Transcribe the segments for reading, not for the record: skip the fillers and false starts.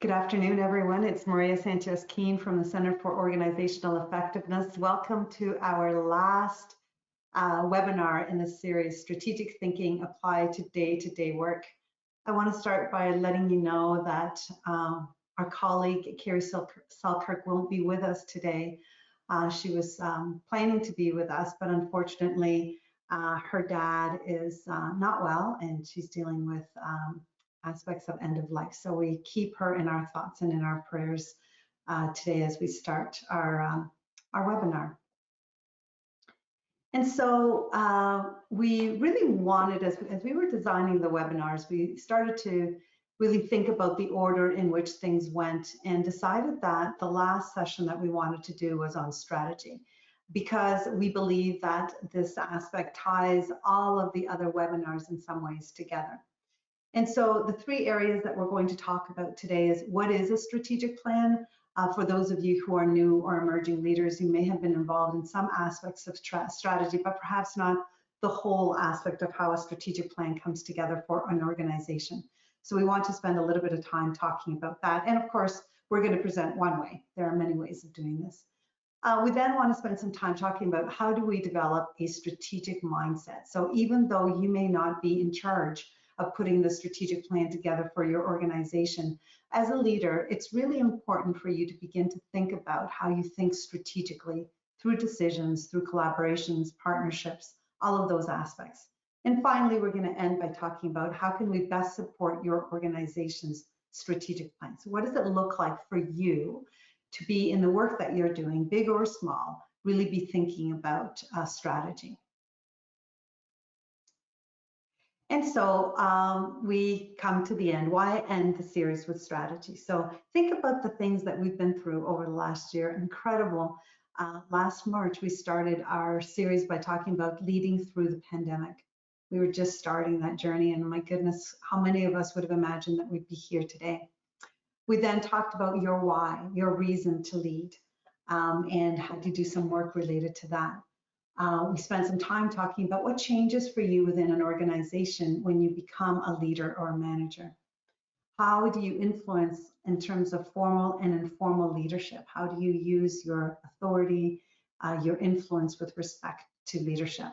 Good afternoon, everyone. It's Maria Sanchez-Keene from the Center for Organizational Effectiveness. Welcome to our last webinar in this series, Strategic Thinking Applied to Day-to-Day Work. I want to start by letting you know that our colleague, Carrie Selkirk, won't be with us today. She was planning to be with us, but unfortunately, her dad is not well, and she's dealing with aspects of end of life. So we keep her in our thoughts and in our prayers today as we start our webinar. And so we really wanted, as we were designing the webinars, we started to really think about the order in which things went and decided that the last session that we wanted to do was on strategy, because we believe that this aspect ties all of the other webinars in some ways together. And so the three areas that we're going to talk about today is what is a strategic plan? For those of you who are new or emerging leaders, you may have been involved in some aspects of strategy, but perhaps not the whole aspect of how a strategic plan comes together for an organization. So we want to spend a little bit of time talking about that. And of course, we're going to present one way. There are many ways of doing this. We then want to spend some time talking about how do we develop a strategic mindset. So even though you may not be in charge of putting the strategic plan together for your organization, as a leader, it's really important for you to begin to think about how you think strategically through decisions, through collaborations, partnerships, all of those aspects. And finally, we're going to end by talking about how can we best support your organization's strategic plan. So what does it look like for you to be in the work that you're doing, big or small, really be thinking about strategy? And so we come to the end. Why end the series with strategy? So think about the things that we've been through over the last year. Incredible. Last March, we started our series by talking about leading through the pandemic. We were just starting that journey, and my goodness, how many of us would have imagined that we'd be here today? We then talked about your why, your reason to lead, and had to do some work related to that. We spent some time talking about what changes for you within an organization when you become a leader or a manager. How do you influence in terms of formal and informal leadership? How do you use your authority, your influence with respect to leadership?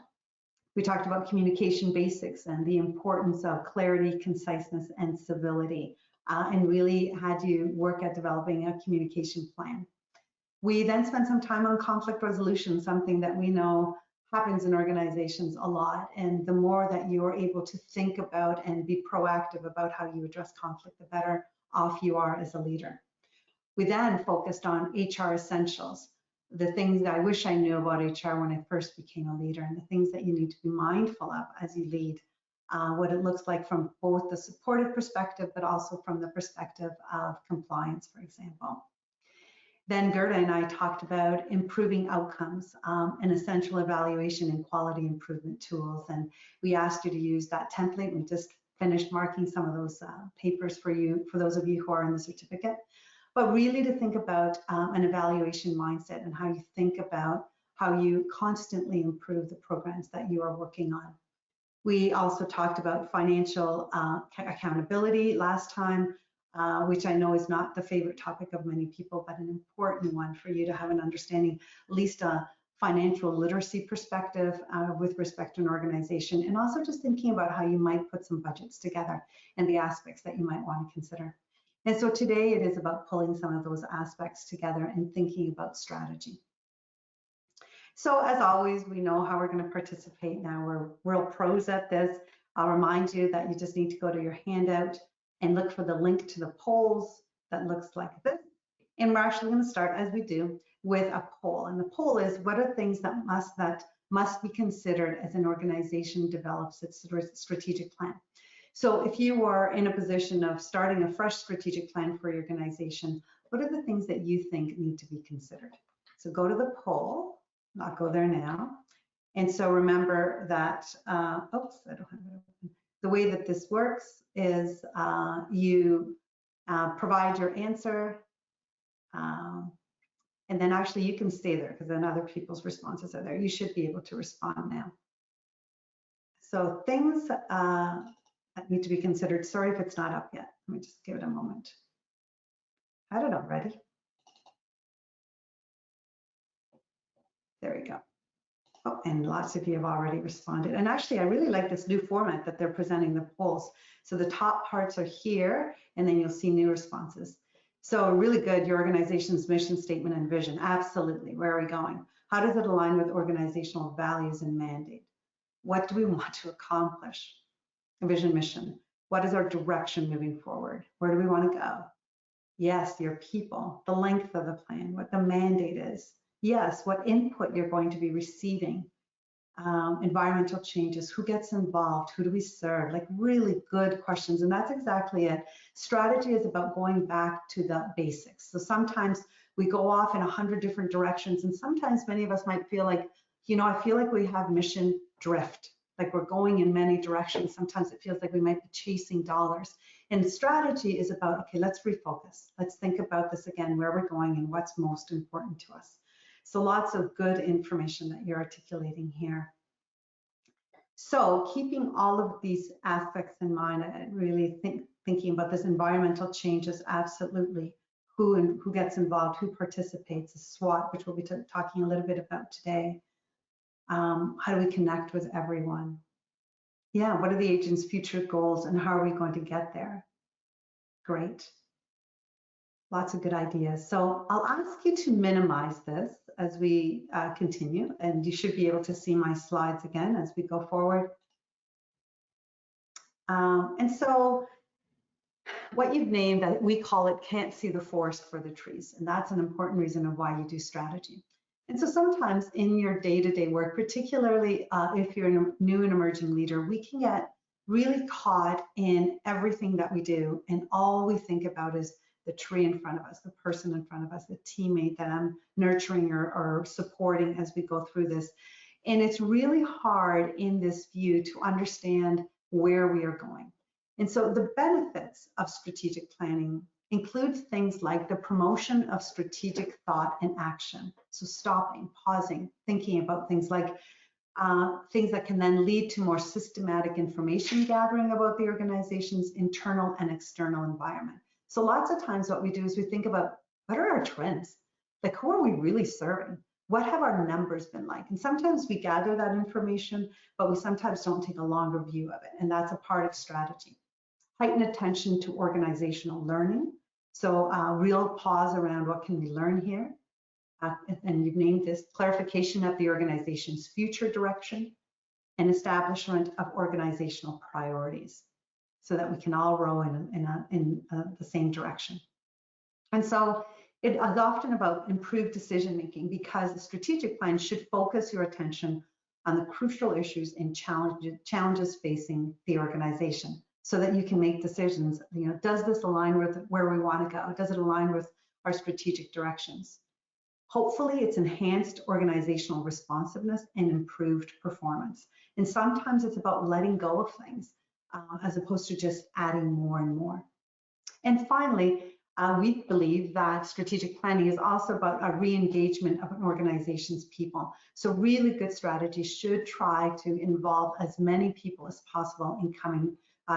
We talked about communication basics and the importance of clarity, conciseness, and civility, and really had you work at developing a communication plan. We then spent some time on conflict resolution, something that we know happens in organizations a lot. And the more that you are able to think about and be proactive about how you address conflict, the better off you are as a leader. We then focused on HR essentials, the things that I wish I knew about HR when I first became a leader, and the things that you need to be mindful of as you lead, what it looks like from both the supportive perspective, but also from the perspective of compliance, for example. Then Gerda and I talked about improving outcomes and essential evaluation and quality improvement tools. And we asked you to use that template. We just finished marking some of those papers for you, for those of you who are in the certificate. But really to think about an evaluation mindset and how you think about how you constantly improve the programs that you are working on. We also talked about financial accountability last time, which I know is not the favorite topic of many people, but an important one for you to have an understanding, at least a financial literacy perspective with respect to an organization, and also just thinking about how you might put some budgets together and the aspects that you might want to consider. And so today it is about pulling some of those aspects together and thinking about strategy. So as always, we know how we're going to participate now. We're real pros at this. I'll remind you that you just need to go to your handout and look for the link to the polls that looks like this. And we're actually going to start, as we do, with a poll. And the poll is, what are things that must be considered as an organization develops its strategic plan? So if you are in a position of starting a fresh strategic plan for your organization, what are the things that you think need to be considered? So go to the poll. I'll go there now. And so remember that, oops, I don't have it open. The way that this works is you provide your answer, and then actually you can stay there because then other people's responses are there. You should be able to respond now. So things that need to be considered. Sorry if it's not up yet. Let me just give it a moment. Had it already. There we go. Oh, and lots of you have already responded. And actually, I really like this new format that they're presenting the polls. So the top parts are here, and then you'll see new responses. So really good, your organization's mission statement and vision. Absolutely. Where are we going? How does it align with organizational values and mandate? What do we want to accomplish? Vision, mission. What is our direction moving forward? Where do we want to go? Yes, your people, the length of the plan, what the mandate is. Yes, what input you're going to be receiving. Environmental changes, who gets involved, who do we serve? Like really good questions, and that's exactly it. Strategy is about going back to the basics. So sometimes we go off in 100 different directions, and sometimes many of us might feel like, you know, I feel like we have mission drift, like we're going in many directions. Sometimes it feels like we might be chasing dollars. And strategy is about, okay, let's refocus. Let's think about this again, where we're going and what's most important to us. So lots of good information that you're articulating here. So keeping all of these aspects in mind, I really thinking about this environmental changes, absolutely. Who gets involved, who participates, a SWOT, which we'll be talking a little bit about today. How do we connect with everyone? Yeah, what are the agent's future goals and how are we going to get there? Great. Lots of good ideas. So I'll ask you to minimize this as we continue, and you should be able to see my slides again as we go forward. And so what you've named, we call it can't see the forest for the trees, and that's an important reason of why you do strategy. And so sometimes in your day-to-day work, particularly if you're a new and emerging leader, we can get really caught in everything that we do, and all we think about is the tree in front of us, the person in front of us, the teammate that I'm nurturing or supporting as we go through this. And it's really hard in this view to understand where we are going. And so the benefits of strategic planning include things like the promotion of strategic thought and action. So stopping, pausing, thinking about things like things that can then lead to more systematic information gathering about the organization's internal and external environment. So lots of times what we do is we think about what are our trends? Like who are we really serving? What have our numbers been like? And sometimes we gather that information, but we sometimes don't take a longer view of it. And that's a part of strategy. Heighten attention to organizational learning. So real pause around what can we learn here? And you've named this clarification of the organization's future direction and establishment of organizational priorities so that we can all row in the same direction. And so it is often about improved decision making because the strategic plan should focus your attention on the crucial issues and challenges facing the organization so that you can make decisions. You know, does this align with where we want to go? Does it align with our strategic directions? Hopefully it's enhanced organizational responsiveness and improved performance. And sometimes it's about letting go of things as opposed to just adding more and more. And finally, we believe that strategic planning is also about a re-engagement of an organization's people. So really good strategies should try to involve as many people as possible in coming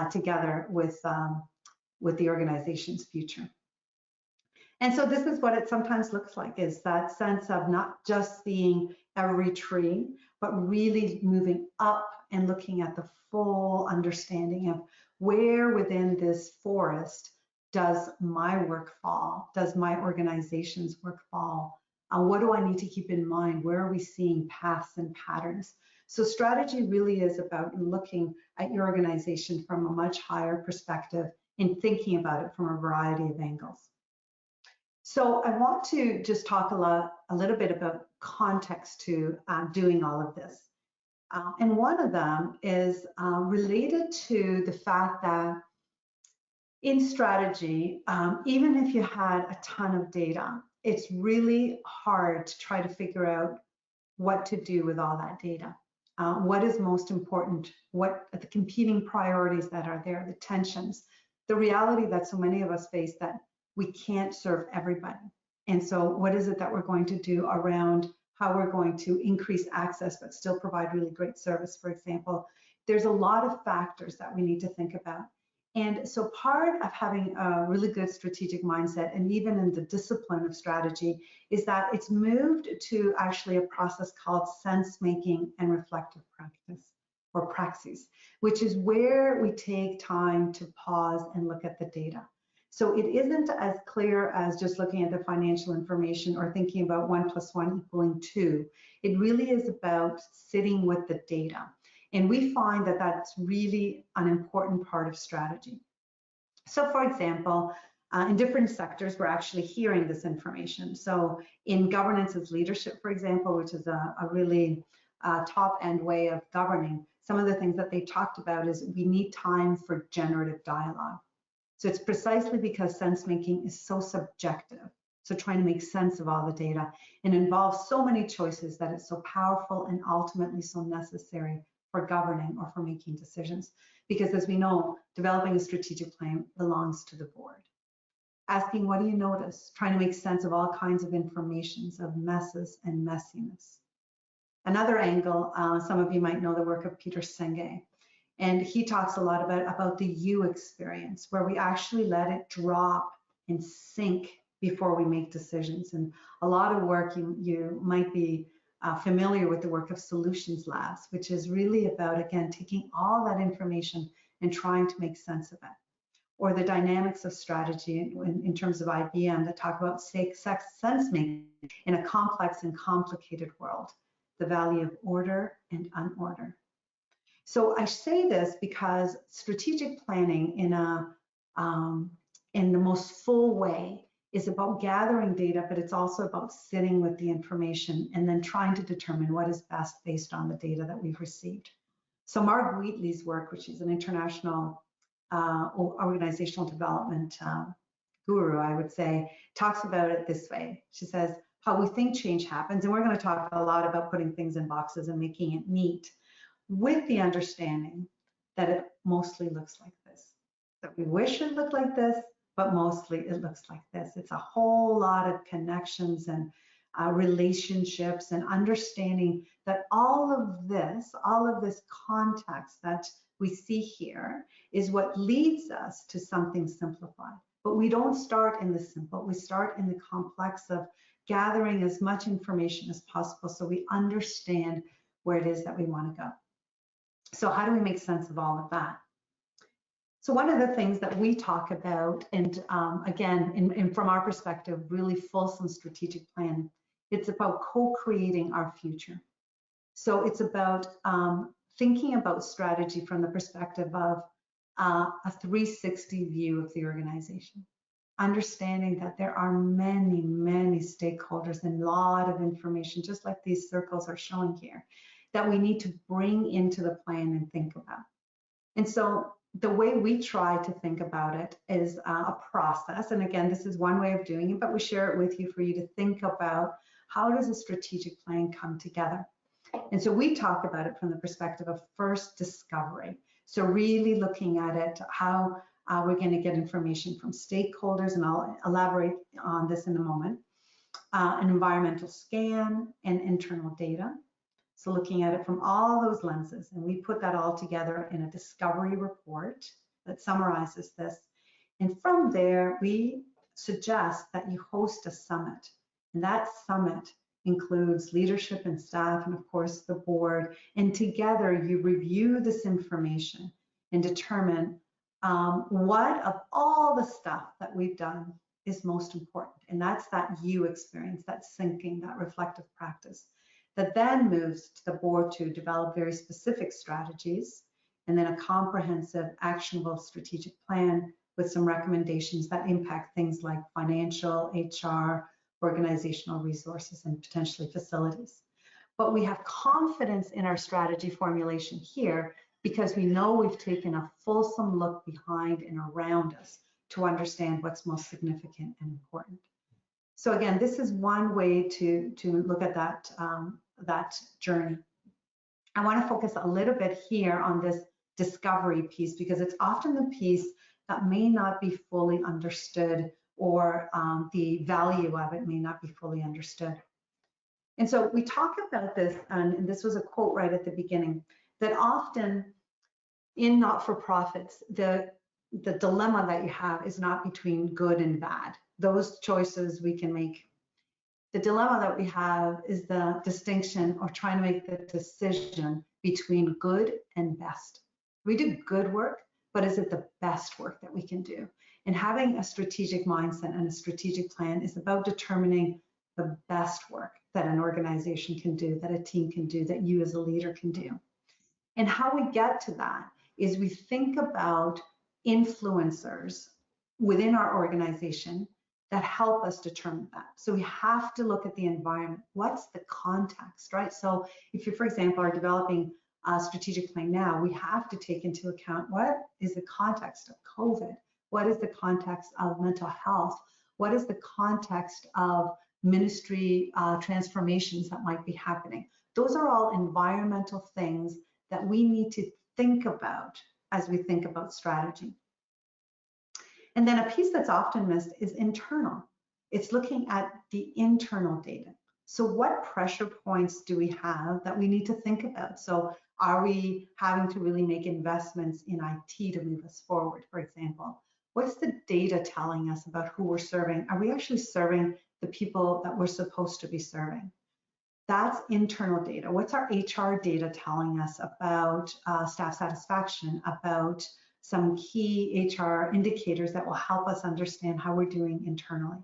together with the organization's future. And so this is what it sometimes looks like, is that sense of not just seeing every tree, but really moving up and looking at the full understanding of where within this forest does my work fall? Does my organization's work fall? What do I need to keep in mind? Where are we seeing paths and patterns? So strategy really is about looking at your organization from a much higher perspective and thinking about it from a variety of angles. So I want to just talk a little bit about context to doing all of this. And one of them is related to the fact that in strategy, even if you had a ton of data, it's really hard to try to figure out what to do with all that data. What is most important? What are the competing priorities that are there, the tensions, the reality that so many of us face that we can't serve everybody. And so what is it that we're going to do around how we're going to increase access but still provide really great service, for example? There's a lot of factors that we need to think about. And so part of having a really good strategic mindset, and even in the discipline of strategy, is that it's moved to actually a process called sense making and reflective practice, or praxis, which is where we take time to pause and look at the data. So it isn't as clear as just looking at the financial information or thinking about 1 + 1 = 2. It really is about sitting with the data. And we find that that's really an important part of strategy. So for example, in different sectors, we're actually hearing this information. So in governance as leadership, for example, which is a really top-end way of governing, some of the things that they talked about is we need time for generative dialogue. So it's precisely because sense making is so subjective. So trying to make sense of all the data and involves so many choices that it's so powerful and ultimately so necessary for governing or for making decisions. Because as we know, developing a strategic plan belongs to the board. Asking, what do you notice? Trying to make sense of all kinds of informations, of messes and messiness. Another angle, some of you might know the work of Peter Senge. And he talks a lot about the you experience, where we actually let it drop and sink before we make decisions. And a lot of work, you might be familiar with the work of Solutions Labs, which is really about, again, taking all that information and trying to make sense of it. Or the dynamics of strategy in terms of IBM that talk about sense making in a complex and complicated world, the value of order and unorder. So I say this because strategic planning in the most full way is about gathering data, but it's also about sitting with the information and then trying to determine what is best based on the data that we've received. So Mark Wheatley's work, which is an international organizational development guru, I would say, talks about it this way. She says, how we think change happens, and we're going to talk a lot about putting things in boxes and making it neat, with the understanding that it mostly looks like this, that we wish it looked like this, but mostly it looks like this. It's a whole lot of connections and relationships and understanding that all of this context that we see here is what leads us to something simplified. But we don't start in the simple, we start in the complex of gathering as much information as possible so we understand where it is that we want to go. So how do we make sense of all of that? So one of the things that we talk about, and again, from our perspective, really fulsome strategic plan, it's about co-creating our future. So it's about thinking about strategy from the perspective of a 360 view of the organization, understanding that there are many, many stakeholders and a lot of information, just like these circles are showing here, that we need to bring into the plan and think about. And so the way we try to think about it is a process. And again, this is one way of doing it, but we share it with you for you to think about how does a strategic plan come together. And so we talk about it from the perspective of first discovery. So really looking at it, how we're going to get information from stakeholders, and I'll elaborate on this in a moment, an environmental scan and internal data. So looking at it from all those lenses, and we put that all together in a discovery report that summarizes this. And from there, we suggest that you host a summit. And that summit includes leadership and staff, and of course the board. And together you review this information and determine what of all the stuff that we've done is most important. And that's that you experience, that thinking, that reflective practice, that then moves to the board to develop very specific strategies, and then a comprehensive, actionable strategic plan with some recommendations that impact things like financial, HR, organizational resources, and potentially facilities. But we have confidence in our strategy formulation here because we know we've taken a fulsome look behind and around us to understand what's most significant and important. So again, this is one way to look at that, that journey. I want to focus a little bit here on this discovery piece because it's often the piece that may not be fully understood, or the value of it may not be fully understood. And so we talk about this, and this was a quote right at the beginning, that often in not-for-profits, the the dilemma that you have is not between good and bad. Those choices we can make. The dilemma that we have is the distinction or trying to make the decision between good and best. We do good work, but is it the best work that we can do? And having a strategic mindset and a strategic plan is about determining the best work that an organization can do, that a team can do, that you as a leader can do. And how we get to that is we think about influencers within our organization that help us determine that. So we have to look at the environment. What's the context, right? So if you, for example, are developing a strategic plan now, we have to take into account what is the context of COVID? What is the context of mental health? What is the context of ministry transformations that might be happening? Those are all environmental things that we need to think about as we think about strategy. And then a piece that's often missed is internal. It's looking at the internal data. So what pressure points do we have that we need to think about? So are we having to really make investments in IT to move us forward, for example? What's the data telling us about who we're serving? Are we actually serving the people that we're supposed to be serving? That's internal data. What's our HR data telling us about staff satisfaction, about some key HR indicators that will help us understand how we're doing internally?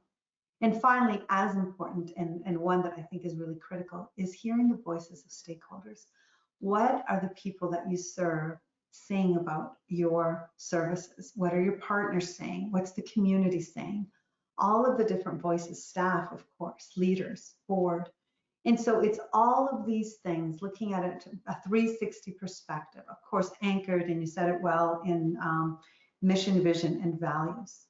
And finally, as important, and one that I think is really critical, is hearing the voices of stakeholders. What are the people that you serve saying about your services? What are your partners saying? What's the community saying? All of the different voices, staff, of course, leaders, board. And so it's all of these things, looking at it a 360 perspective, of course, anchored, and you said it well, in mission, vision, and values.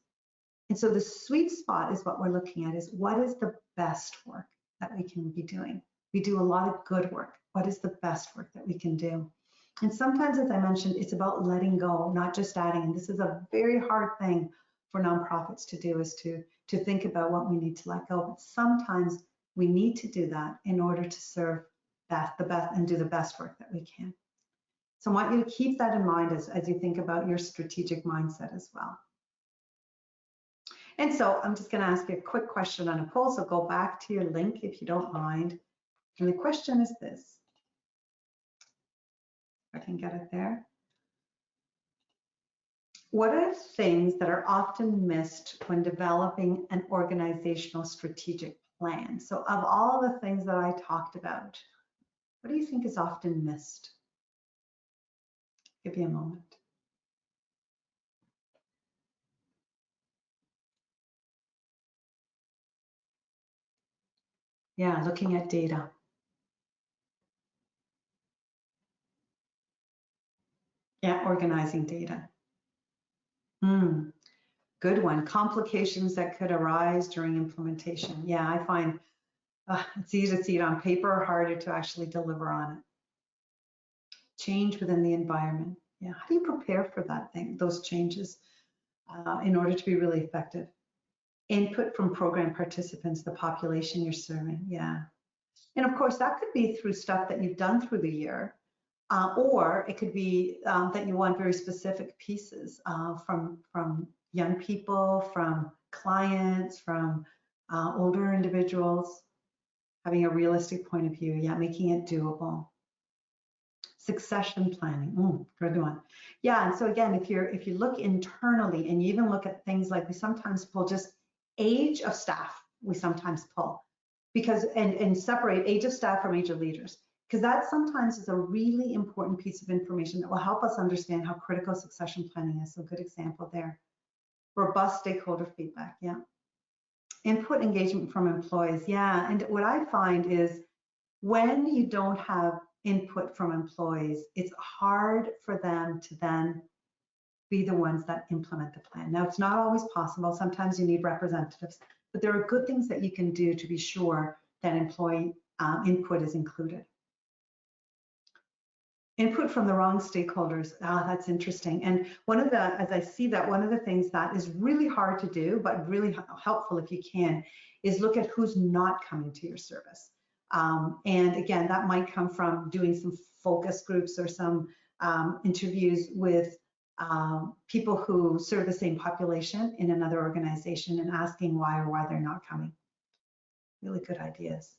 And so the sweet spot is what we're looking at, is what is the best work that we can be doing? We do a lot of good work. What is the best work that we can do? And sometimes, as I mentioned, it's about letting go, not just adding. And this is a very hard thing for nonprofits to do, is to think about what we need to let go. But sometimes we need to do that in order to serve the best and do the best work that we can. So I want you to keep that in mind as you think about your strategic mindset as well. And so I'm just going to ask you a quick question on a poll. So go back to your link if you don't mind. And the question is this. If I can get it there. What are things that are often missed when developing an organizational strategic plan? So of all the things that I talked about, what do you think is often missed? Give you a moment. Yeah, looking at data. Yeah, organizing data. Good one. Complications that could arise during implementation. Yeah, I find it's easy to see it on paper, harder to actually deliver on it. Change within the environment. Yeah, how do you prepare for that thing, those changes, in order to be really effective? Input from program participants, the population you're serving. Yeah. And of course, that could be through stuff that you've done through the year, or it could be that you want very specific pieces from young people, from clients, from older individuals, having a realistic point of view. Yeah, making it doable. Succession planning, good one. Yeah, and so again, if you look internally and you even look at things like, we sometimes pull just age of staff, we sometimes pull, because and separate age of staff from age of leaders, because that sometimes is a really important piece of information that will help us understand how critical succession planning is. So good example there. Robust stakeholder feedback, yeah. Input engagement from employees, yeah. And what I find is when you don't have input from employees, it's hard for them to then be the ones that implement the plan. Now, it's not always possible. Sometimes you need representatives, but there are good things that you can do to be sure that employee input is included. Input from the wrong stakeholders. That's interesting. And as I see that, one of the things that is really hard to do, but really helpful if you can, is look at who's not coming to your service. And again, that might come from doing some focus groups or some interviews with people who serve the same population in another organization and asking why or why they're not coming. Really good ideas.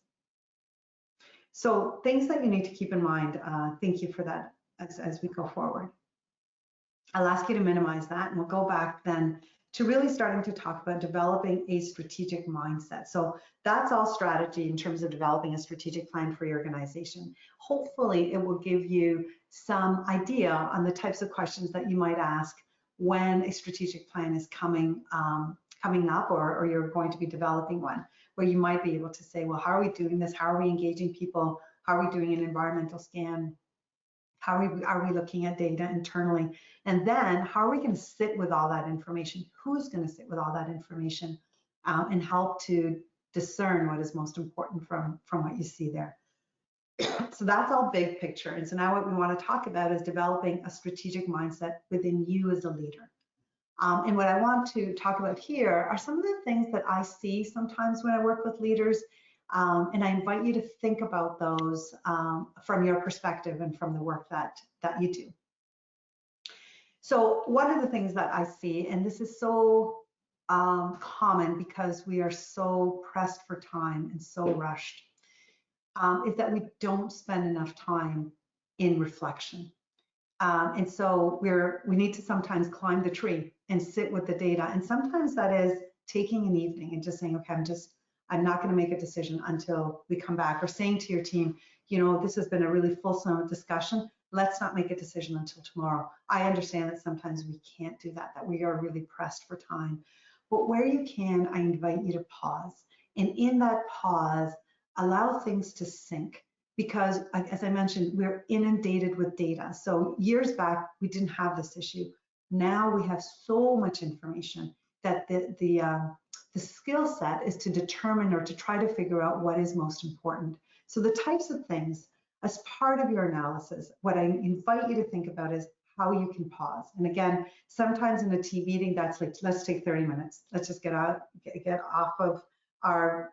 So things that you need to keep in mind, thank you for that as we go forward. I'll ask you to minimize that, and we'll go back then to really starting to talk about developing a strategic mindset. So that's all strategy in terms of developing a strategic plan for your organization. Hopefully it will give you some idea on the types of questions that you might ask when a strategic plan is coming up, or you're going to be developing one, where you might be able to say, well, how are we doing this? How are we engaging people? How are we doing an environmental scan? How are we looking at data internally? And then how are we going to sit with all that information? Who's going to sit with all that information and help to discern what is most important from what you see there? So that's all big picture. And so now what we want to talk about is developing a strategic mindset within you as a leader. And what I want to talk about here are some of the things that I see sometimes when I work with leaders. And I invite you to think about those from your perspective and from the work that you do. So one of the things that I see, and this is so common because we are so pressed for time and so rushed, is that we don't spend enough time in reflection. And so we need to sometimes climb the tree and sit with the data. And sometimes that is taking an evening and just saying, okay, I'm not going to make a decision until we come back, or saying to your team, you know, this has been a really fulsome discussion. Let's not make a decision until tomorrow. I understand that sometimes we can't do that we are really pressed for time. But where you can, I invite you to pause. And in that pause, allow things to sink. Because as I mentioned, we're inundated with data. So years back, we didn't have this issue. Now we have so much information that the skill set is to determine or to try to figure out what is most important. So the types of things, as part of your analysis, what I invite you to think about is how you can pause. And again, sometimes in a team meeting, that's like, let's take 30 minutes. Let's just get off of our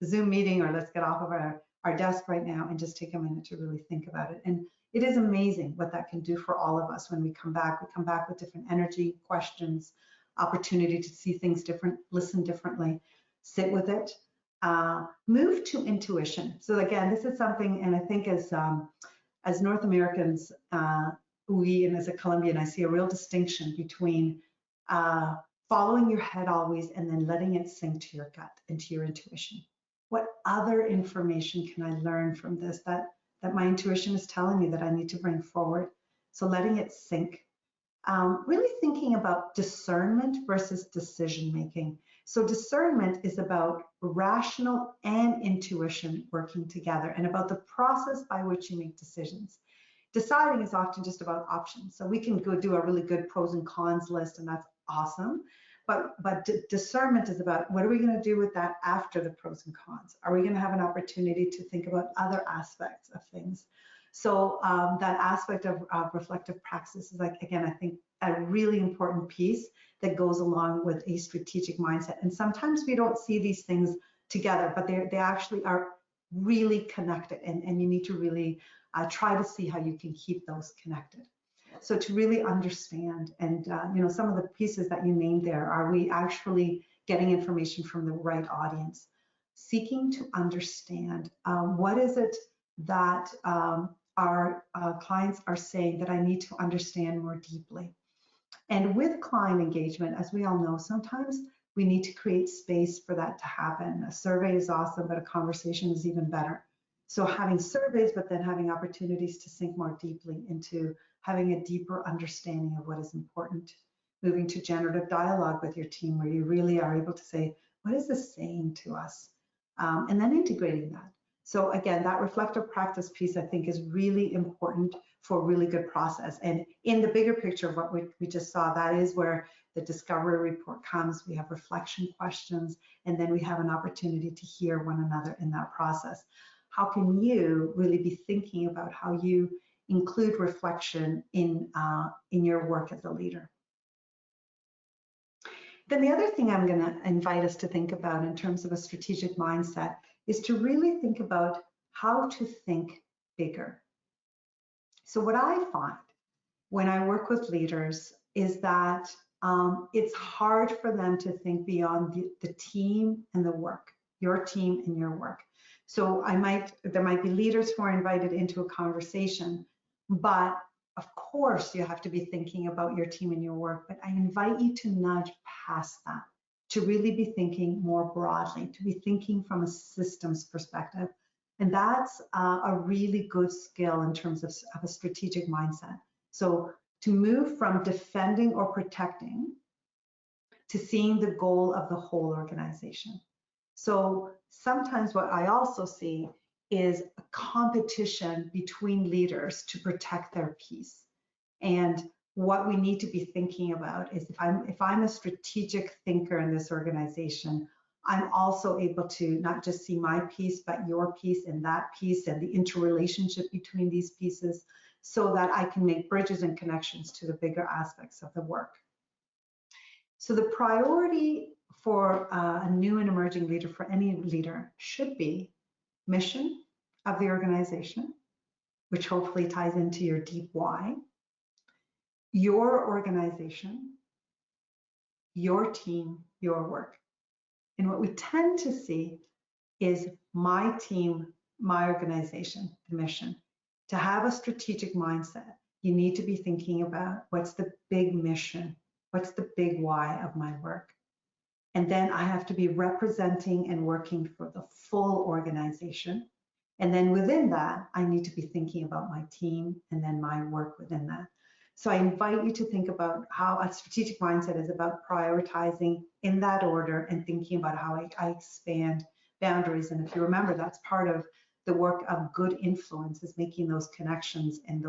Zoom meeting, or let's get off of our desk right now and just take a minute to really think about it. And it is amazing what that can do for all of us when we come back. We come back with different energy, questions, opportunity to see things different, listen differently, sit with it, move to intuition. So again, this is something, and I think as North Americans, and as a Colombian, I see a real distinction between following your head always and then letting it sink to your gut and to your intuition. What other information can I learn from this that my intuition is telling me that I need to bring forward? So letting it sink. Really thinking about discernment versus decision making. So discernment is about rational and intuition working together, and about the process by which you make decisions. Deciding is often just about options. So we can go do a really good pros and cons list, and that's awesome. But discernment is about, what are we going to do with that after the pros and cons? Are we going to have an opportunity to think about other aspects of things? So that aspect of reflective praxis is, like, again, I think a really important piece that goes along with a strategic mindset. And sometimes we don't see these things together, but they actually are really connected, and you need to really try to see how you can keep those connected. So to really understand, and you know, some of the pieces that you named there, are we actually getting information from the right audience? Seeking to understand what is it that our clients are saying that I need to understand more deeply. And with client engagement, as we all know, sometimes we need to create space for that to happen. A survey is awesome, but a conversation is even better. So having surveys, but then having opportunities to sink more deeply into having a deeper understanding of what is important. Moving to generative dialogue with your team, where you really are able to say, what is this saying to us? And then integrating that. So again, that reflective practice piece, I think, is really important for a really good process. And in the bigger picture of what we just saw, that is where the discovery report comes. We have reflection questions, and then we have an opportunity to hear one another in that process. How can you really be thinking about how you include reflection in your work as a leader? Then the other thing I'm going to invite us to think about in terms of a strategic mindset is to really think about how to think bigger. So what I find when I work with leaders is that it's hard for them to think beyond the team and the work, your team and your work. So there might be leaders who are invited into a conversation, but of course you have to be thinking about your team and your work, but I invite you to nudge past that, to really be thinking more broadly, to be thinking from a systems perspective. And that's a really good skill in terms of a strategic mindset. So to move from defending or protecting to seeing the goal of the whole organization. So sometimes what I also see is a competition between leaders to protect their peace. And what we need to be thinking about is if I'm a strategic thinker in this organization, I'm also able to not just see my piece, but your piece and that piece and the interrelationship between these pieces, so that I can make bridges and connections to the bigger aspects of the work. So the priority for a new and emerging leader, for any leader, should be mission of the organization, which hopefully ties into your deep why, your organization, your team, your work. And what we tend to see is my team, my organization, the mission. To have a strategic mindset, you need to be thinking about what's the big mission, what's the big why of my work. And then I have to be representing and working for the full organization. And then within that, I need to be thinking about my team and then my work within that. So I invite you to think about how a strategic mindset is about prioritizing in that order and thinking about how I expand boundaries. And if you remember, that's part of the work of good influence, is making those connections and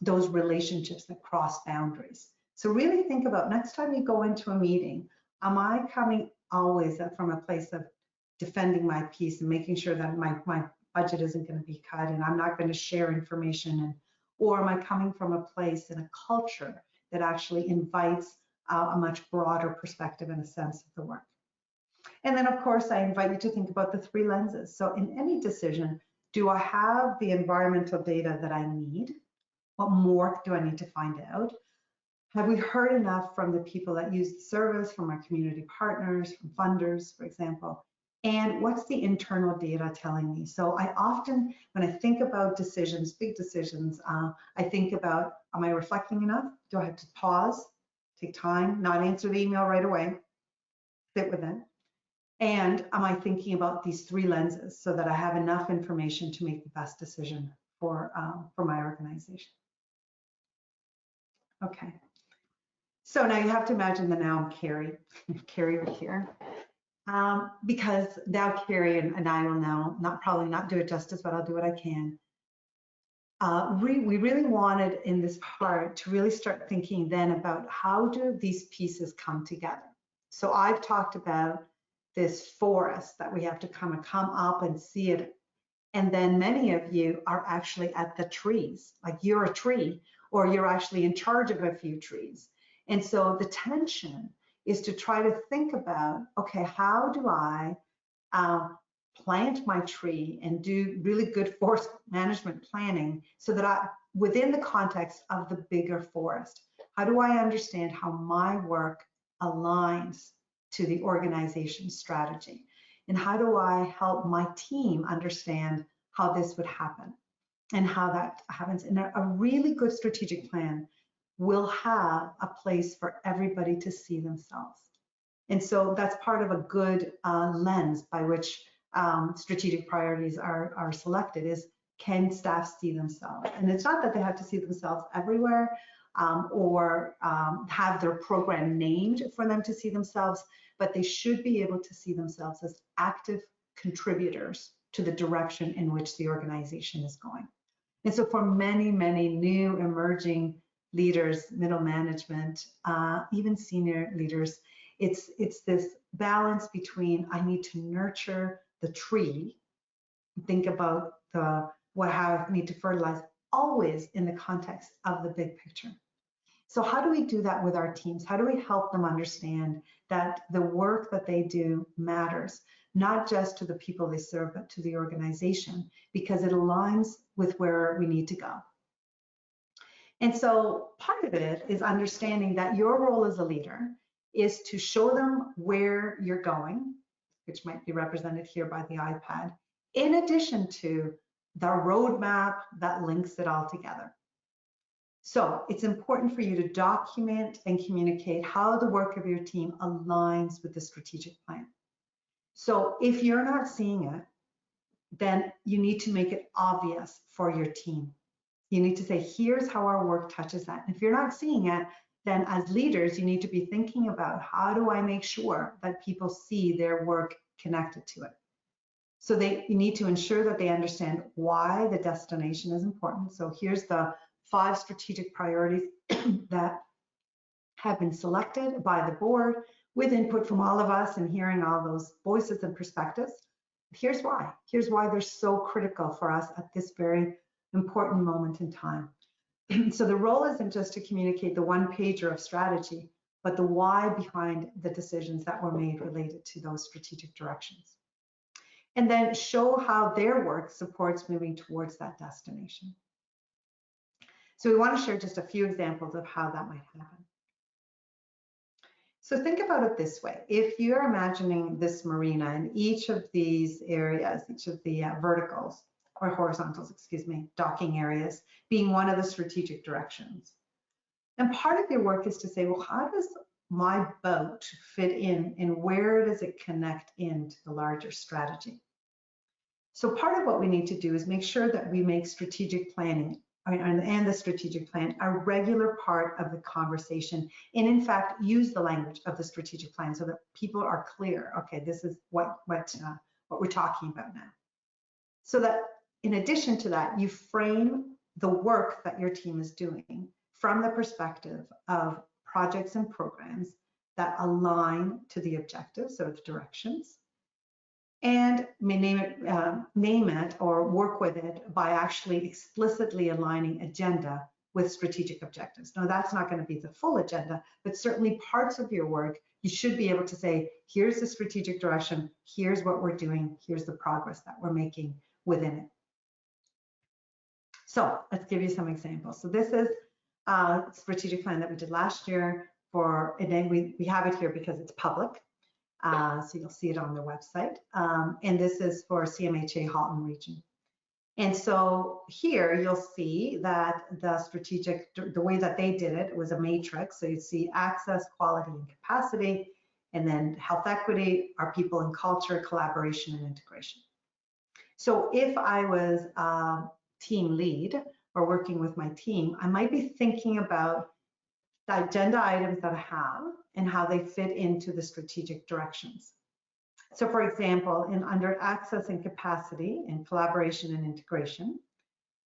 those relationships that cross boundaries. So really think about next time you go into a meeting, am I coming always from a place of defending my piece and making sure that my budget isn't going to be cut and I'm not going to share information, or am I coming from a place and a culture that actually invites a much broader perspective and a sense of the work? And then, of course, I invite you to think about the 3 lenses. So in any decision, do I have the environmental data that I need? What more do I need to find out? Have we heard enough from the people that use the service, from our community partners, from funders, for example? And what's the internal data telling me? So I often, when I think about decisions, big decisions, I think about, am I reflecting enough? Do I have to pause, take time, not answer the email right away, sit with it? And am I thinking about these 3 lenses so that I have enough information to make the best decision for my organization? Okay. So now you have to imagine that now I'm Carrie. Carrie right here. Because now Carrie and I will now probably not do it justice, but I'll do what I can. We really wanted in this part to really start thinking then about how do these pieces come together. So I've talked about this forest that we have to come up and see it. And then many of you are actually at the trees, like you're a tree, or you're actually in charge of a few trees. And so the tension is to try to think about, okay, how do I plant my tree and do really good forest management planning so that within the context of the bigger forest, how do I understand how my work aligns to the organization's strategy? And how do I help my team understand how this would happen and how that happens? And a really good strategic plan will have a place for everybody to see themselves. And so that's part of a good lens by which strategic priorities are selected, is can staff see themselves? And it's not that they have to see themselves everywhere or have their program named for them to see themselves, but they should be able to see themselves as active contributors to the direction in which the organization is going. And so for many, many new emerging leaders, middle management, even senior leaders, it's this balance between I need to nurture the tree, think about how I need to fertilize, always in the context of the big picture. So how do we do that with our teams? How do we help them understand that the work that they do matters, not just to the people they serve, but to the organization, because it aligns with where we need to go? And so part of it is understanding that your role as a leader is to show them where you're going, which might be represented here by the iPad, in addition to the roadmap that links it all together. So it's important for you to document and communicate how the work of your team aligns with the strategic plan. So if you're not seeing it, then you need to make it obvious for your team. You need to say, here's how our work touches that. And if you're not seeing it, then as leaders, you need to be thinking about, how do I make sure that people see their work connected to it? So you need to ensure that they understand why the destination is important. So here's the 5 strategic priorities that have been selected by the board with input from all of us and hearing all those voices and perspectives. Here's why. Here's why they're so critical for us at this very important moment in time. So the role isn't just to communicate the one-pager of strategy, but the why behind the decisions that were made related to those strategic directions. And then show how their work supports moving towards that destination. So we want to share just a few examples of how that might happen. So think about it this way. If you're imagining this marina and each of these areas, each of the verticals, or horizontals, excuse me, docking areas, being one of the strategic directions. And part of your work is to say, well, how does my boat fit in and where does it connect into the larger strategy? So part of what we need to do is make sure that we make strategic planning and the strategic plan a regular part of the conversation, and in fact use the language of the strategic plan so that people are clear. Okay, this is what we're talking about now. So that in addition to that, you frame the work that your team is doing from the perspective of projects and programs that align to the objectives or the directions, and name it or work with it by actually explicitly aligning agenda with strategic objectives. Now, that's not going to be the full agenda, but certainly parts of your work, you should be able to say, here's the strategic direction, here's what we're doing, here's the progress that we're making within it. So let's give you some examples. So this is a strategic plan that we did last year and then we have it here because it's public. So you'll see it on the website. And this is for CMHA Halton region. And so here you'll see that the way that they did it was a matrix. So you see access, quality, and capacity, and then health equity, our people and culture, collaboration, and integration. So if I was team lead or working with my team, I might be thinking about the agenda items that I have and how they fit into the strategic directions. So for example, under access and capacity and collaboration and integration,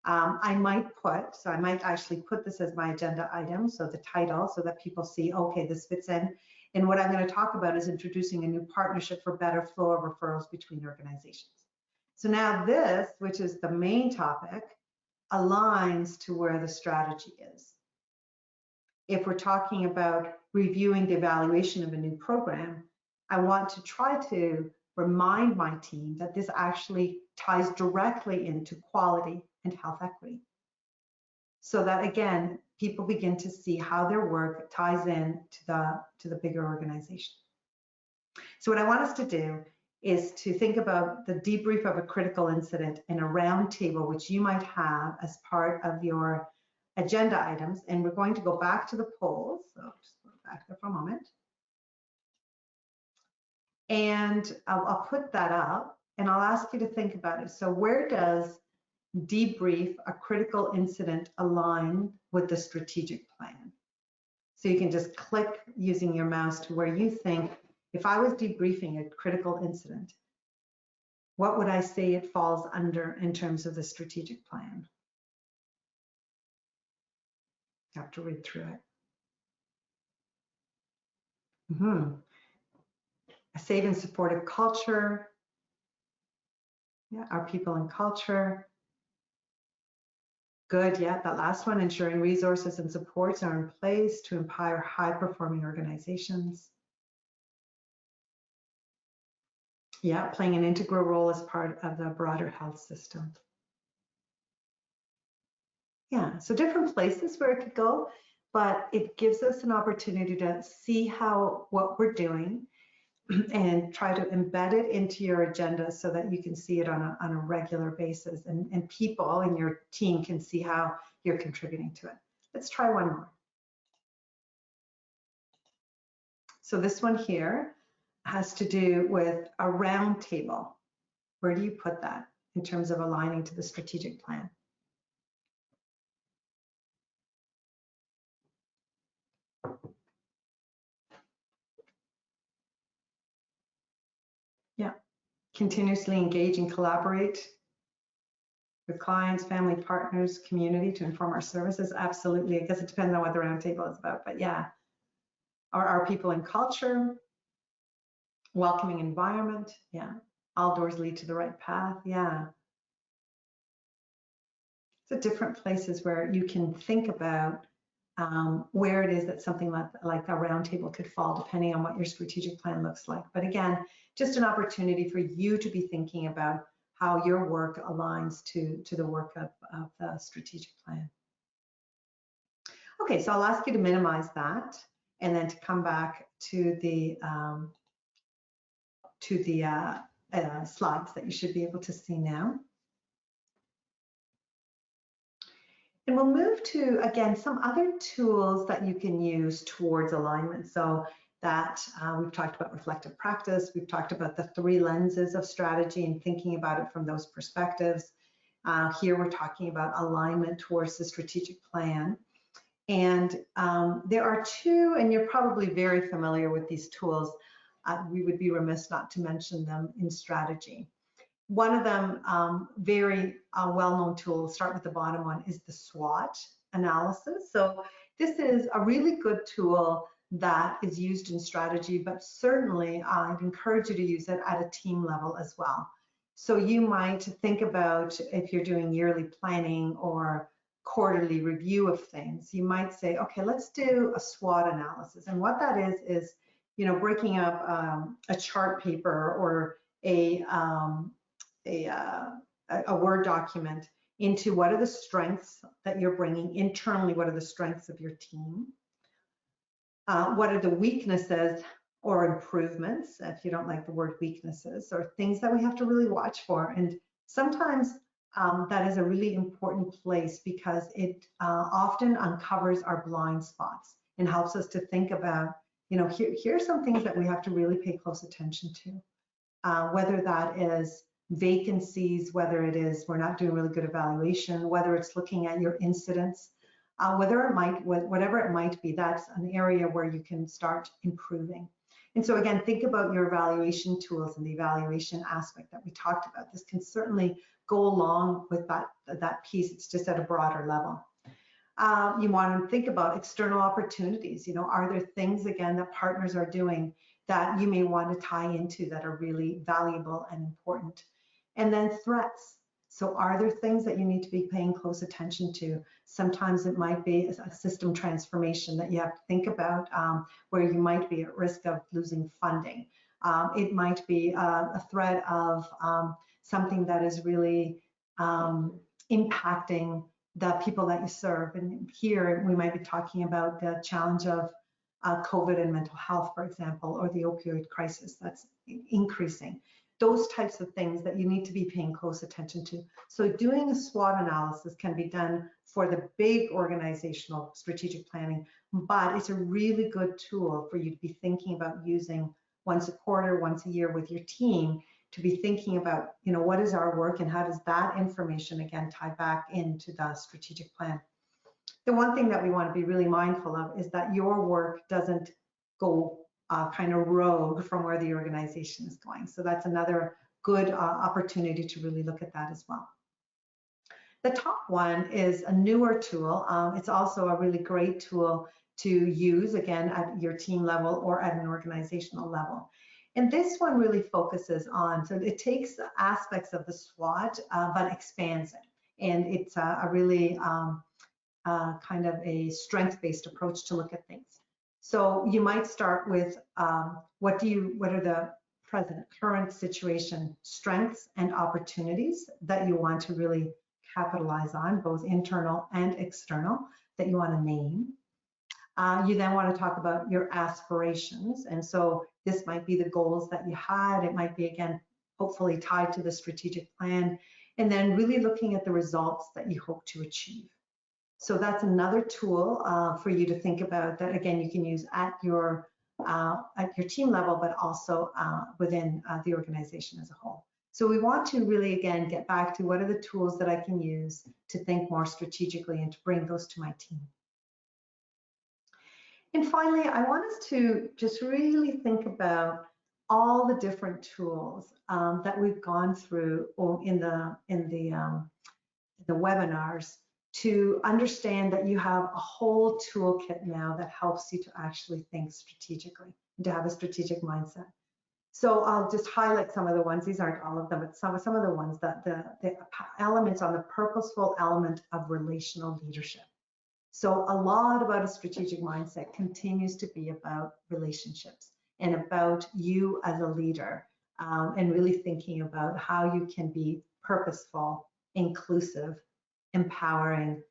I might actually put this as my agenda item, so the title, so that people see, okay, this fits in. And what I'm going to talk about is introducing a new partnership for better flow of referrals between organizations. So now this, which is the main topic, aligns to where the strategy is. If we're talking about reviewing the evaluation of a new program, I want to try to remind my team that this actually ties directly into quality and health equity. So that again, people begin to see how their work ties in to the bigger organization. So what I want us to do is to think about the debrief of a critical incident in a round table, which you might have as part of your agenda items. And we're going to go back to the polls. So just go back there for a moment. And I'll put that up and I'll ask you to think about it. So where does debrief a critical incident align with the strategic plan? So you can just click using your mouse to where you think, if I was debriefing a critical incident, what would I say it falls under in terms of the strategic plan? You have to read through it. A safe and supportive culture. Yeah, our people and culture. Good, yeah, that last one, ensuring resources and supports are in place to empower high-performing organizations. Yeah, playing an integral role as part of the broader health system. Yeah, so different places where it could go, but it gives us an opportunity to see what we're doing and try to embed it into your agenda so that you can see it on a regular basis, and people in your team can see how you're contributing to it. Let's try one more. So this one here has to do with a round table. Where do you put that in terms of aligning to the strategic plan? Yeah, continuously engage and collaborate with clients, family partners, community to inform our services. Absolutely. I guess it depends on what the roundtable is about, but yeah. Our people and culture, welcoming environment. Yeah. All doors lead to the right path. Yeah. So different places where you can think about where it is that something like a roundtable could fall, depending on what your strategic plan looks like. But again, just an opportunity for you to be thinking about how your work aligns to the work of the strategic plan. Okay, so I'll ask you to minimize that and then to come back to the slides that you should be able to see now. And we'll move to, again, some other tools that you can use towards alignment. So that we've talked about reflective practice. We've talked about the 3 lenses of strategy and thinking about it from those perspectives. Here we're talking about alignment towards the strategic plan. And there are 2, and you're probably very familiar with these tools. We would be remiss not to mention them in strategy. One of them, very well-known tool, start with the bottom one, is the SWOT analysis. So this is a really good tool that is used in strategy, but certainly I'd encourage you to use it at a team level as well. So you might think about, if you're doing yearly planning or quarterly review of things, you might say, okay, let's do a SWOT analysis. And what that is, you know, breaking up a chart paper or a Word document into what are the strengths that you're bringing internally, what are the strengths of your team, what are the weaknesses or improvements, if you don't like the word weaknesses, or things that we have to really watch for. And sometimes that is a really important place because it often uncovers our blind spots and helps us to think about, you know, here are some things that we have to really pay close attention to, whether that is vacancies, whether it is we're not doing really good evaluation, whether it's looking at your incidents, whatever it might be, that's an area where you can start improving. And so again, think about your evaluation tools and the evaluation aspect that we talked about. This can certainly go along with that piece. It's just at a broader level. You want to think about external opportunities. You know, are there things, again, that partners are doing that you may want to tie into that are really valuable and important? And then threats. So are there things that you need to be paying close attention to? Sometimes it might be a system transformation that you have to think about, where you might be at risk of losing funding. It might be a threat of something that is really impacting the people that you serve. And here we might be talking about the challenge of COVID and mental health, for example, or the opioid crisis that's increasing. Those types of things that you need to be paying close attention to. So doing a SWOT analysis can be done for the big organizational strategic planning, but it's a really good tool for you to be thinking about using once a quarter, once a year with your team, to be thinking about, you know, what is our work and how does that information again tie back into the strategic plan. The one thing that we want to be really mindful of is that your work doesn't go kind of rogue from where the organization is going. So that's another good opportunity to really look at that as well. The top one is a newer tool. It's also a really great tool to use, again, at your team level or at an organizational level. And this one really focuses on, so it takes aspects of the SWOT, but expands it. And it's a really kind of a strength-based approach to look at things. So you might start with what are the current situation strengths and opportunities that you want to really capitalize on, both internal and external, that you want to name. You then want to talk about your aspirations. And so this might be the goals that you had. It might be, again, hopefully tied to the strategic plan. And then really looking at the results that you hope to achieve. So that's another tool for you to think about that, again, you can use at your team level, but also within the organization as a whole. So we want to really, again, get back to what are the tools that I can use to think more strategically and to bring those to my team. And finally, I want us to just really think about all the different tools that we've gone through in the webinars to understand that you have a whole toolkit now that helps you to actually think strategically and to have a strategic mindset. So I'll just highlight some of the ones. These aren't all of them, but some of the ones that the elements on the purposeful element of relational leadership. So a lot about a strategic mindset continues to be about relationships and about you as a leader, and really thinking about how you can be purposeful, inclusive, empowering,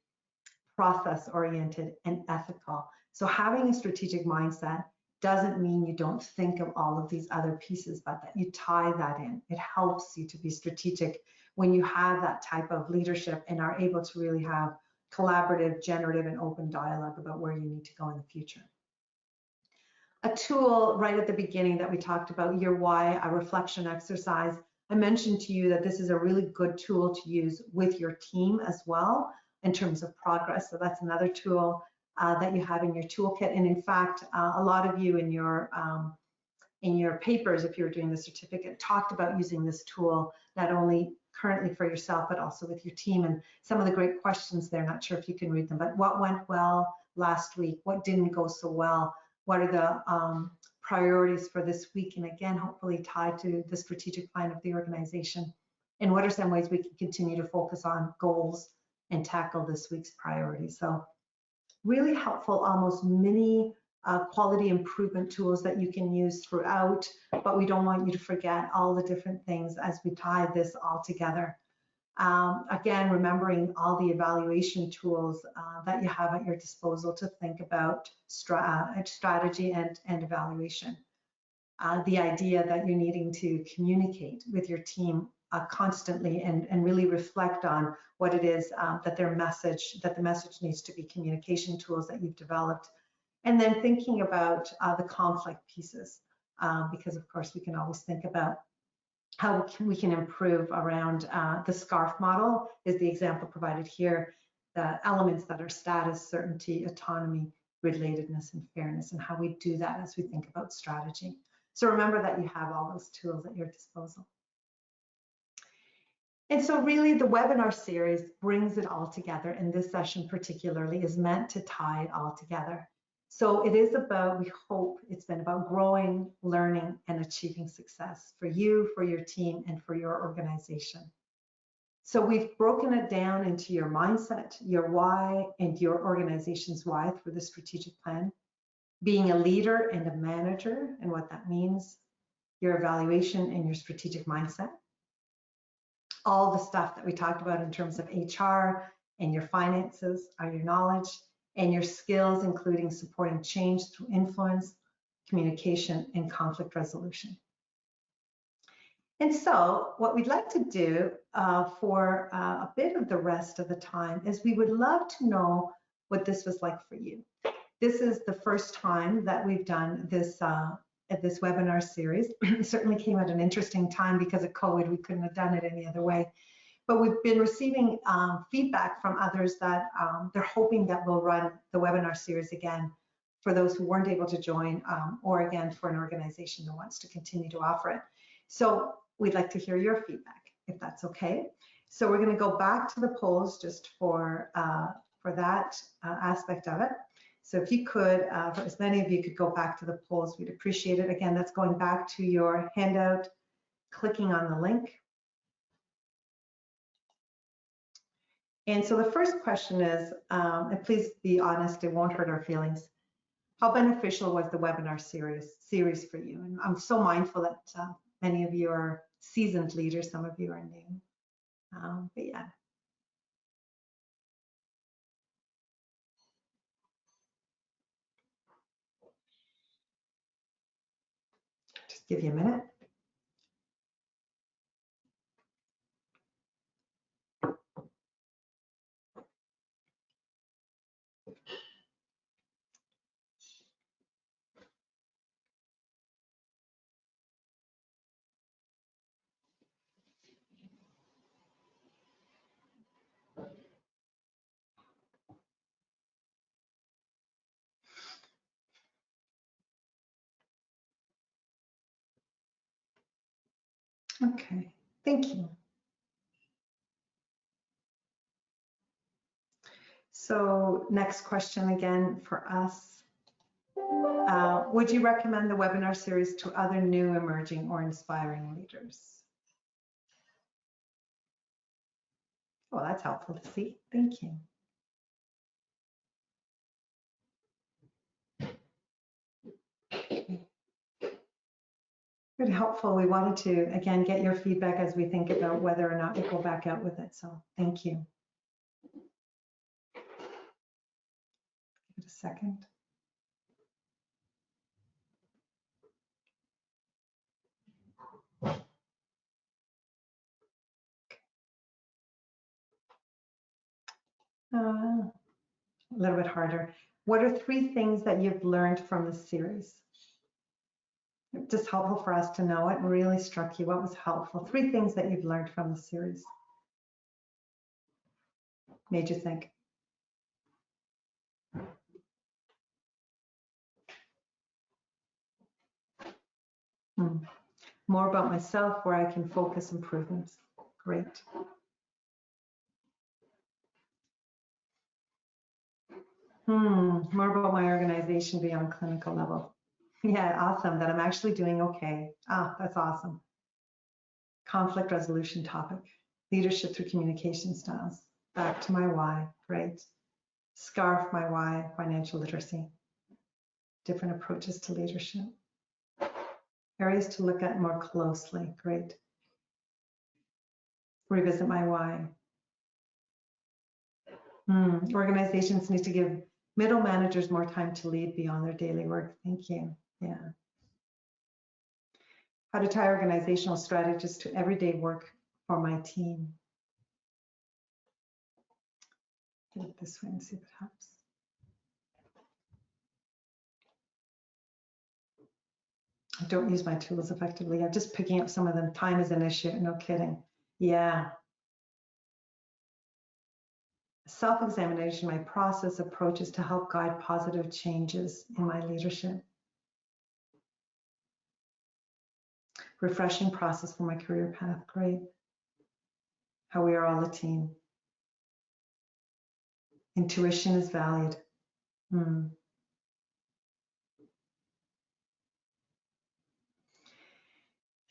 process-oriented, and ethical. So having a strategic mindset doesn't mean you don't think of all of these other pieces, but that you tie that in. It helps you to be strategic when you have that type of leadership and are able to really have collaborative, generative, and open dialogue about where you need to go in the future. A tool right at the beginning that we talked about, your why, a reflection exercise. I mentioned to you that this is a really good tool to use with your team as well in terms of progress. So that's another tool that you have in your toolkit. And in fact, a lot of you in your papers, if you were doing the certificate, talked about using this tool, not only currently for yourself, but also with your team. And some of the great questions there, not sure if you can read them, but what went well last week? What didn't go so well? What are the priorities for this week? And again, hopefully tied to the strategic plan of the organization. And what are some ways we can continue to focus on goals and tackle this week's priorities? So really helpful, almost mini quality improvement tools that you can use throughout, but we don't want you to forget all the different things as we tie this all together. Again, remembering all the evaluation tools that you have at your disposal to think about strategy and evaluation. The idea that you're needing to communicate with your team constantly and really reflect on what it is that the message needs to be, communication tools that you've developed. And then thinking about the conflict pieces, because of course we can always think about how we can improve around the SCARF model is the example provided here, the elements that are status, certainty, autonomy, relatedness, and fairness, and how we do that as we think about strategy. So remember that you have all those tools at your disposal. And so really the webinar series brings it all together, and this session particularly is meant to tie it all together. So it is about, we hope it's been about growing, learning, and achieving success for you, for your team, and for your organization. So we've broken it down into your mindset, your why, and your organization's why through the strategic plan, being a leader and a manager and what that means, your evaluation and your strategic mindset, all the stuff that we talked about in terms of HR and your finances, are your knowledge, and your skills, including supporting change through influence, communication, and conflict resolution. And so what we'd like to do for a bit of the rest of the time is we would love to know what this was like for you. This is the first time that we've done this this webinar series. It certainly came at an interesting time because of COVID. We couldn't have done it any other way. But we've been receiving feedback from others that they're hoping that we'll run the webinar series again for those who weren't able to join, or again for an organization that wants to continue to offer it. So we'd like to hear your feedback, if that's okay. So we're going to go back to the polls just for that aspect of it. So if you could, for as many of you could go back to the polls, we'd appreciate it. Again, that's going back to your handout, clicking on the link. And so the first question is, and please be honest, it won't hurt our feelings. How beneficial was the webinar series for you? And I'm so mindful that many of you are seasoned leaders, some of you are new. But yeah, Just give you a minute. Okay, thank you. So next question again for us. Would you recommend the webinar series to other new, emerging, or inspiring leaders? Well, that's helpful to see. Thank you. Good, helpful. We wanted to, again, get your feedback as we think about whether or not we go back out with it. So thank you. Give it a second. A little bit harder. What are 3 things that you've learned from the series? Just helpful for us to know. It really struck you. What was helpful? 3 things that you've learned from the series. Made you think. More about myself, where I can focus improvements. Great. More about my organization beyond clinical level. Yeah, awesome. That I'm actually doing okay. That's awesome. Conflict resolution topic. Leadership through communication styles. Back to my why. Great. Scarf my why. Financial literacy. Different approaches to leadership. Areas to look at more closely. Great. Revisit my why. Organizations need to give middle managers more time to lead beyond their daily work. Thank you. Yeah. How to tie organizational strategies to everyday work for my team. Do it this way and see if it helps. I don't use my tools effectively. I'm just picking up some of them. Time is an issue. No kidding. Yeah. Self-examination, my process approaches to help guide positive changes in my leadership. Refreshing process for my career path. Great. How we are all a team. Intuition is valued.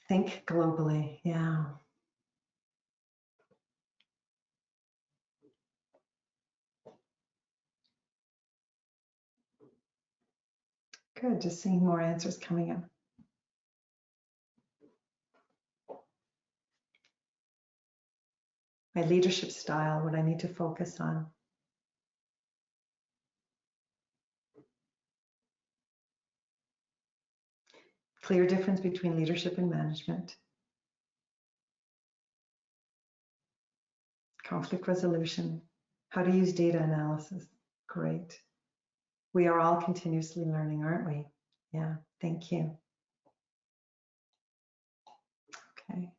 Think globally. Yeah. Good. Just seeing more answers coming up. My leadership style, what I need to focus on. Clear difference between leadership and management. Conflict resolution. How to use data analysis. Great. We are all continuously learning, aren't we? Yeah, thank you. Okay,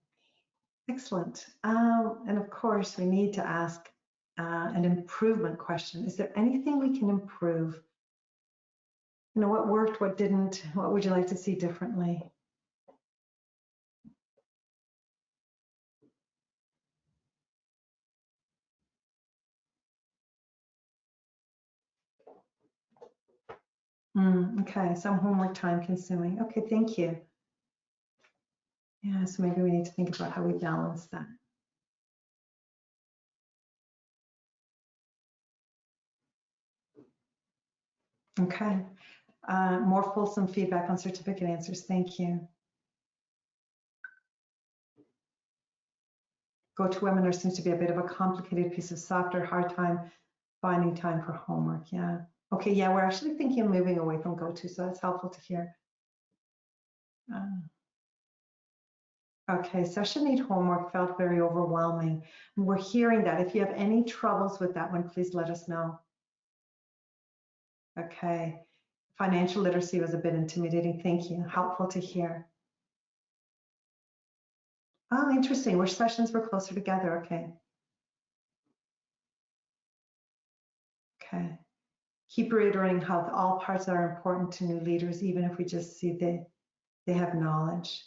excellent. And of course, we need to ask an improvement question. Is there anything we can improve? You know, what worked, what didn't? What would you like to see differently? Okay, some homework time consuming. Okay, thank you. Yeah, so maybe we need to think about how we balance that. Okay, more fulsome feedback on certificate answers. Thank you. GoToWebinar seems to be a bit of a complicated piece of software, hard time finding time for homework. Yeah. Okay, yeah, we're actually thinking of moving away from GoTo, so that's helpful to hear. Okay, session 8 homework felt very overwhelming. We're hearing that. If you have any troubles with that one, please let us know. Okay, financial literacy was a bit intimidating. Thank you. Helpful to hear. Oh, interesting. Which sessions were closer together? Okay. Okay. Keep reiterating how all parts are important to new leaders, even if we just see they have knowledge.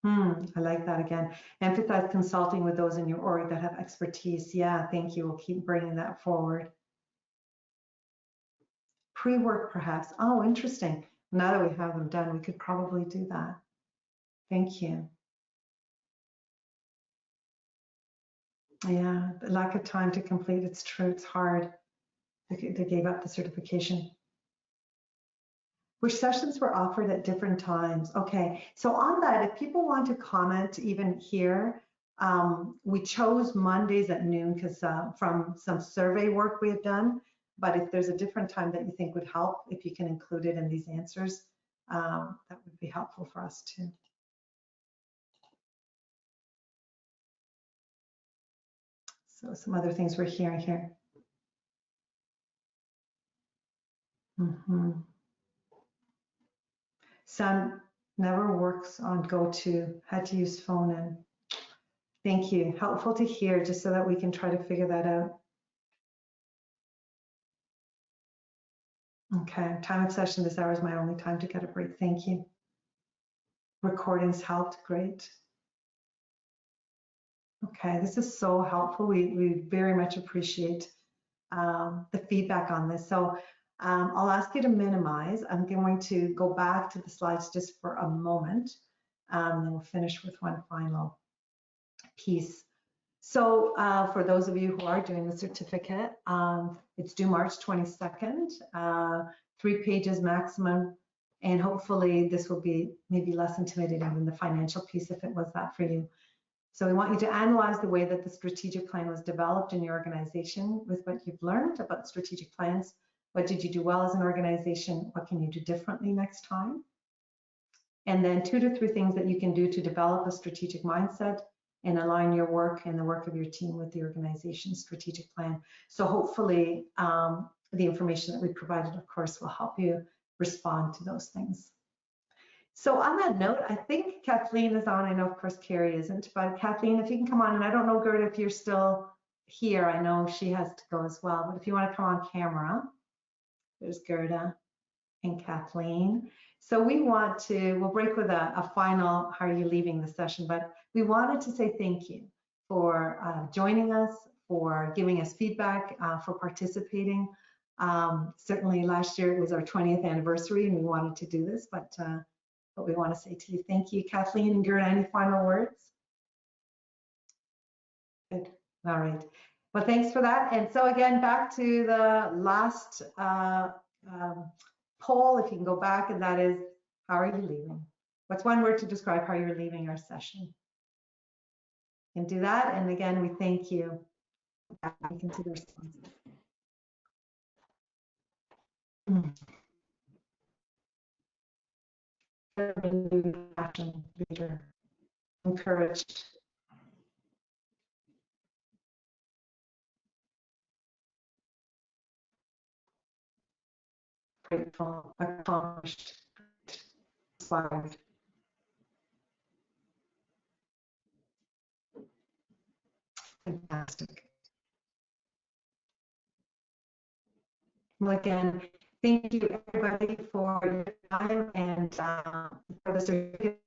I like that again. Empathize consulting with those in your org that have expertise. Yeah, thank you. We'll keep bringing that forward. Pre-work, perhaps. Oh, interesting. Now that we have them done, we could probably do that. Thank you. Yeah, the lack of time to complete. It's true. It's hard. They gave up the certification. Which sessions were offered at different times? Okay, so on that, if people want to comment even here, we chose Mondays at noon because from some survey work we had done, but if there's a different time that you think would help, if you can include it in these answers, that would be helpful for us too. So some other things we're hearing here. Son never works on go-to, had to use phone in. Thank you. Helpful to hear, just so that we can try to figure that out. Okay, time of session this hour is my only time to get a break. Thank you. Recordings helped, great. Okay, this is so helpful. We very much appreciate the feedback on this. So I'll ask you to minimize. I'm going to go back to the slides just for a moment, and we'll finish with one final piece. So for those of you who are doing the certificate, it's due March 22nd, 3 pages maximum, and hopefully this will be maybe less intimidating than the financial piece if it was that for you. So we want you to analyze the way that the strategic plan was developed in your organization with what you've learned about strategic plans. What did you do well as an organization? What can you do differently next time? And then 2 to 3 things that you can do to develop a strategic mindset and align your work and the work of your team with the organization's strategic plan. So hopefully the information that we provided, of course, will help you respond to those things. So on that note, I think Kathleen is on. I know, of course, Carrie isn't, but Kathleen, if you can come on, and I don't know, Gerda, if you're still here. I know she has to go as well, but if you want to come on camera, there's Gerda and Kathleen. So we want to, we'll break with a final, how are you leaving the session, but we wanted to say thank you for joining us, for giving us feedback, for participating. Certainly last year it was our 20th anniversary and we wanted to do this, but we want to say to you, thank you. Kathleen and Gerda, any final words? Good, all right. Well, thanks for that. And so again, back to the last poll, if you can go back, and that is, how are you leaving? What's one word to describe how you're leaving our session? You can do that. And again, we thank you. You can see the responses. Leader, encouraged. Grateful, accomplished, inspired. Fantastic. Well, again, thank you everybody for your time and for the certificate.